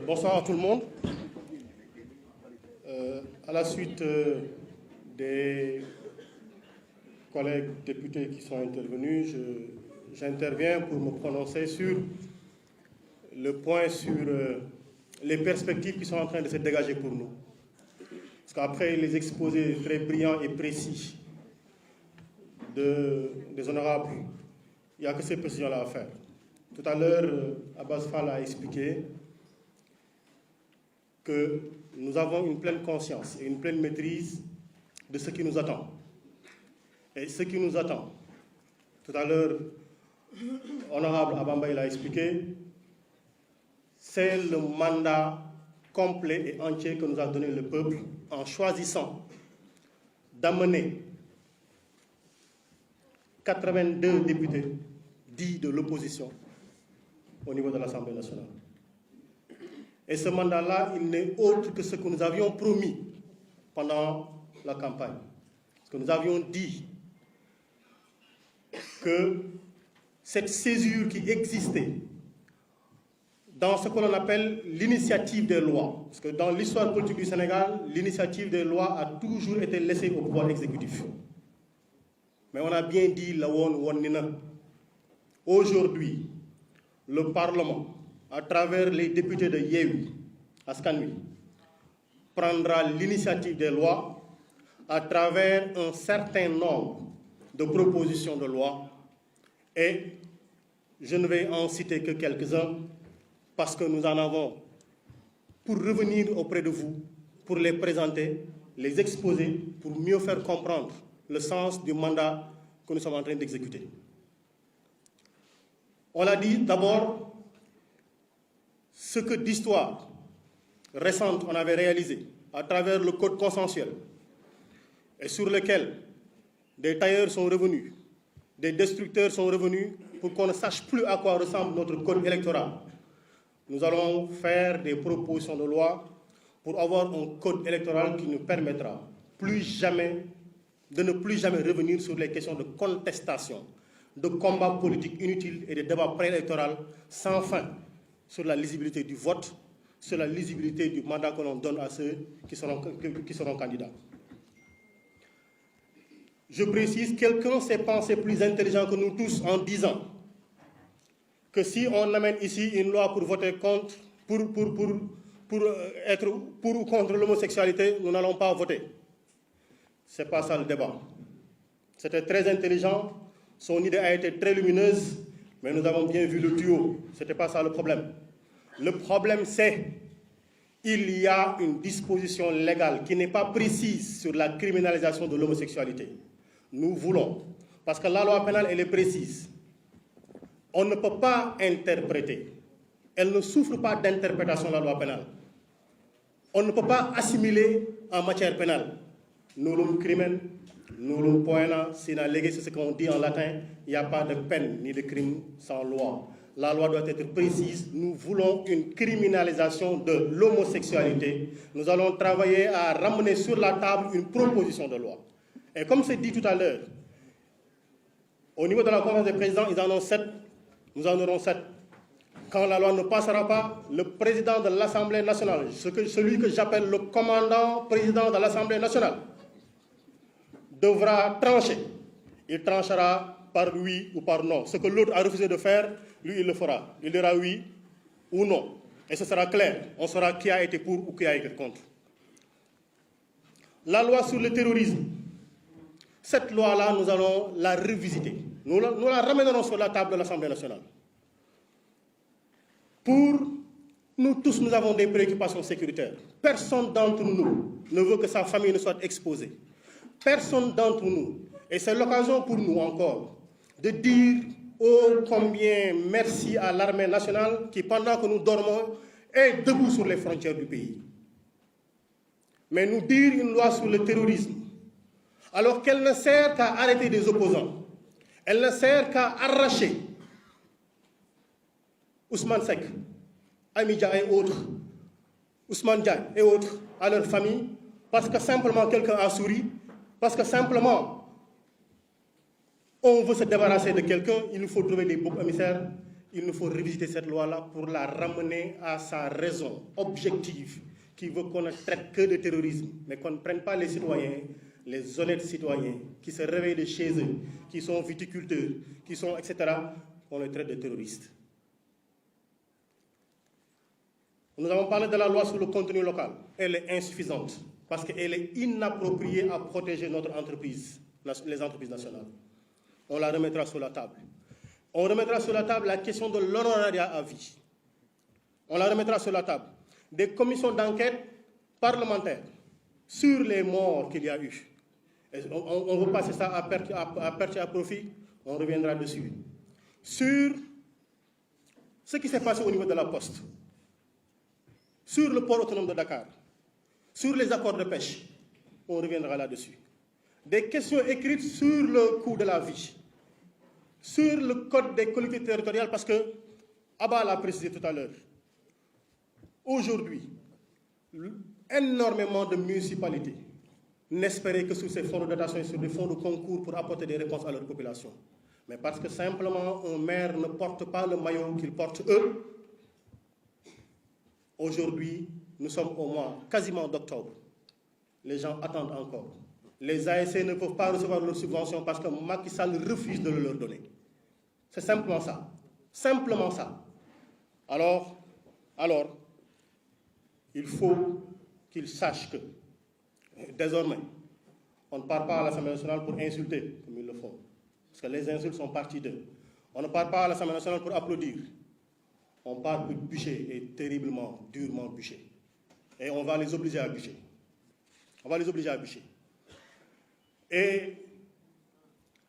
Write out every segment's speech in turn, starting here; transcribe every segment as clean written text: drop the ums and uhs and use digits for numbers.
Bonsoir à tout le monde. À la suite des collègues députés qui sont intervenus, j'interviens pour me prononcer sur le point sur les perspectives qui sont en train de se dégager pour nous. Parce qu'après les exposés très brillants et précis des honorables, il n'y a que ces précisions-là à faire. Tout à l'heure, Abbas Fall a expliqué que nous avons une pleine conscience et une pleine maîtrise de ce qui nous attend. Et ce qui nous attend, tout à l'heure, honorable Abamba l'a expliqué, c'est le mandat complet et entier que nous a donné le peuple en choisissant d'amener 82 députés dits de l'opposition au niveau de l'Assemblée nationale. Et ce mandat-là, il n'est autre que ce que nous avions promis pendant la campagne. Parce que nous avions dit que cette césure qui existait dans ce que l'on appelle l'initiative des lois, parce que dans l'histoire politique du Sénégal, l'initiative des lois a toujours été laissée au pouvoir exécutif. Mais on a bien dit la won nina. Aujourd'hui, le Parlement, à travers les députés de Yewwi Askan Wi, prendra l'initiative des lois à travers un certain nombre de propositions de loi, et je ne vais en citer que quelques-uns parce que nous en avons pour revenir auprès de vous, pour les présenter, les exposer, pour mieux faire comprendre le sens du mandat que nous sommes en train d'exécuter. On l'a dit d'abord, ce que d'histoire récente on avait réalisé à travers le code consensuel et sur lequel des tailleurs sont revenus, des destructeurs sont revenus pour qu'on ne sache plus à quoi ressemble notre code électoral. Nous allons faire des propositions de loi pour avoir un code électoral qui nous permettra de ne plus jamais revenir sur les questions de contestation, de combats politiques inutiles et de débats préélectoraux sans fin sur la lisibilité du vote, sur la lisibilité du mandat que l'on donne à ceux qui seront candidats. Je précise, quelqu'un s'est pensé plus intelligent que nous tous en disant que si on amène ici une loi pour voter contre, être pour ou contre l'homosexualité, nous n'allons pas voter. Ce n'est pas ça le débat. C'était très intelligent, son idée a été très lumineuse, mais nous avons bien vu le duo. Ce n'était pas ça le problème. Le problème, c'est qu'il y a une disposition légale qui n'est pas précise sur la criminalisation de l'homosexualité. Nous voulons, parce que la loi pénale, elle est précise. On ne peut pas interpréter. Elle ne souffre pas d'interprétation, la loi pénale. On ne peut pas assimiler en matière pénale. Nullum crimen, nullum poena, sine lege, c'est ce qu'on dit en latin. Il n'y a pas de peine ni de crime sans loi. La loi doit être précise. Nous voulons une criminalisation de l'homosexualité. Nous allons travailler à ramener sur la table une proposition de loi. Et comme c'est dit tout à l'heure, au niveau de la conférence des présidents, ils en ont 7. Nous en aurons 7. Quand la loi ne passera pas, le président de l'Assemblée nationale, celui que j'appelle le commandant président de l'Assemblée nationale, devra trancher. Il tranchera par oui ou par non. Ce que l'autre a refusé de faire, lui, il le fera. Il dira oui ou non. Et ce sera clair. On saura qui a été pour ou qui a été contre. La loi sur le terrorisme. Cette loi-là, nous allons la revisiter. Nous la ramènerons sur la table de l'Assemblée nationale. Nous tous, nous avons des préoccupations sécuritaires. Personne d'entre nous ne veut que sa famille ne soit exposée. Personne d'entre nous. Et c'est l'occasion pour nous encore de dire oh combien merci à l'armée nationale qui, pendant que nous dormons, est debout sur les frontières du pays. Mais nous dire une loi sur le terrorisme, alors qu'elle ne sert qu'à arrêter des opposants, elle ne sert qu'à arracher Ousmane Seck, Amidia et autres, Ousmane Diagne et autres à leur famille, parce que simplement quelqu'un a souri, parce que simplement on veut se débarrasser de quelqu'un, il nous faut trouver des boucs émissaires, il nous faut revisiter cette loi-là pour la ramener à sa raison objective, qui veut qu'on ne traite que de terrorisme, mais qu'on ne prenne pas les citoyens, les honnêtes citoyens, qui se réveillent de chez eux, qui sont viticulteurs, qui sont, etc., qu'on les traite de terroristes. Nous avons parlé de la loi sur le contenu local. Elle est insuffisante, parce qu'elle est inappropriée à protéger notre entreprise, les entreprises nationales. On la remettra sur la table. On remettra sur la table la question de l'honorariat à vie. On la remettra sur la table. Des commissions d'enquête parlementaires sur les morts qu'il y a eu. Et on veut passer ça à perte et à profit, on reviendra dessus. Sur ce qui s'est passé au niveau de la Poste, sur le port autonome de Dakar, sur les accords de pêche, on reviendra là-dessus. Des questions écrites sur le coût de la vie, sur le code des collectivités territoriales, parce que Abba l'a précisé tout à l'heure. Aujourd'hui, énormément de municipalités n'espéraient que sur ces fonds de dotation et sur des fonds de concours pour apporter des réponses à leur population. Mais parce que simplement un maire ne porte pas le maillot qu'ils portent eux, aujourd'hui, nous sommes au mois quasiment d'octobre. Les gens attendent encore. Les ASC ne peuvent pas recevoir leurs subventions parce que Macky Sall refuse de le leur donner. C'est simplement ça. Simplement ça. Alors, il faut qu'ils sachent que, désormais, on ne part pas à l'Assemblée nationale pour insulter, comme ils le font. Parce que les insultes sont parties d'eux. On ne part pas à l'Assemblée nationale pour applaudir. On part pour bûcher, et terriblement, durement bûcher. Et on va les obliger à bûcher. On va les obliger à bûcher. Et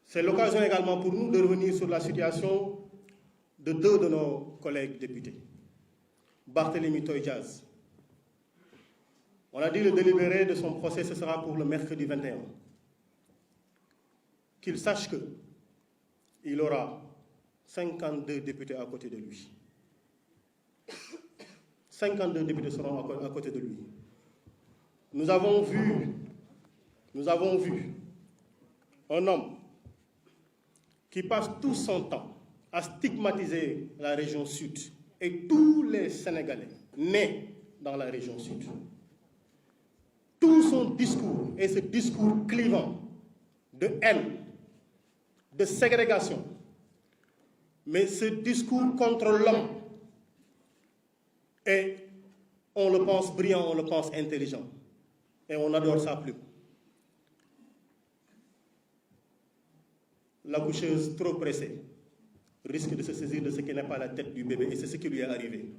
c'est l'occasion également pour nous de revenir sur la situation de deux de nos collègues députés. Barthélémy Toye-Dias. On a dit le délibéré de son procès, ce sera pour le mercredi 21. Qu'il sache qu'il aura 52 députés à côté de lui. 52 députés seront à côté de lui. Nous avons vu un homme qui passe tout son temps à stigmatiser la région sud et tous les Sénégalais nés dans la région sud. Tout son discours est ce discours clivant de haine, de ségrégation, mais ce discours contre l'homme. Et on le pense brillant, on le pense intelligent. Et on adore sa plume. L'accoucheuse trop pressée risque de se saisir de ce qui n'est pas la tête du bébé, et c'est ce qui lui est arrivé.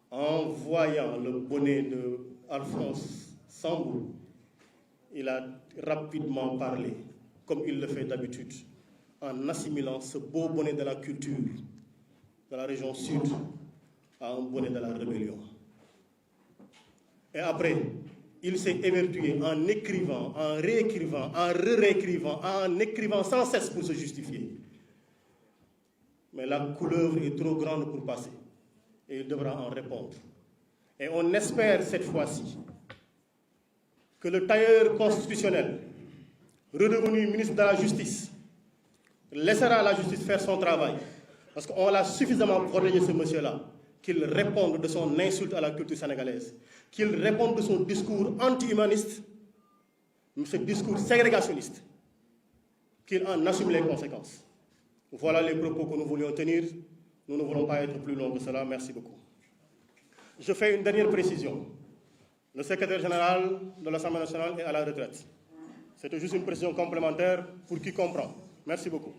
En voyant le bonnet d'Alphonse Sambou, il a rapidement parlé, comme il le fait d'habitude, en assimilant ce beau bonnet de la culture de la région sud à un bonnet de la rébellion. Et après, il s'est évertué en écrivant, en réécrivant, en réécrivant, en écrivant sans cesse pour se justifier. Mais la couleuvre est trop grande pour passer. Et il devra en répondre. Et on espère cette fois-ci que le tailleur constitutionnel, redevenu ministre de la Justice, laissera la justice faire son travail. Parce qu'on l'a suffisamment protégé, ce monsieur-là, qu'il réponde de son insulte à la culture sénégalaise, qu'il réponde de son discours anti-humaniste, ce discours ségrégationniste, qu'il en assume les conséquences. Voilà les propos que nous voulions tenir. Nous ne voulons pas être plus longs que cela. Merci beaucoup. Je fais une dernière précision. Le secrétaire général de l'Assemblée nationale est à la retraite. C'était juste une précision complémentaire pour qui comprend. Merci beaucoup.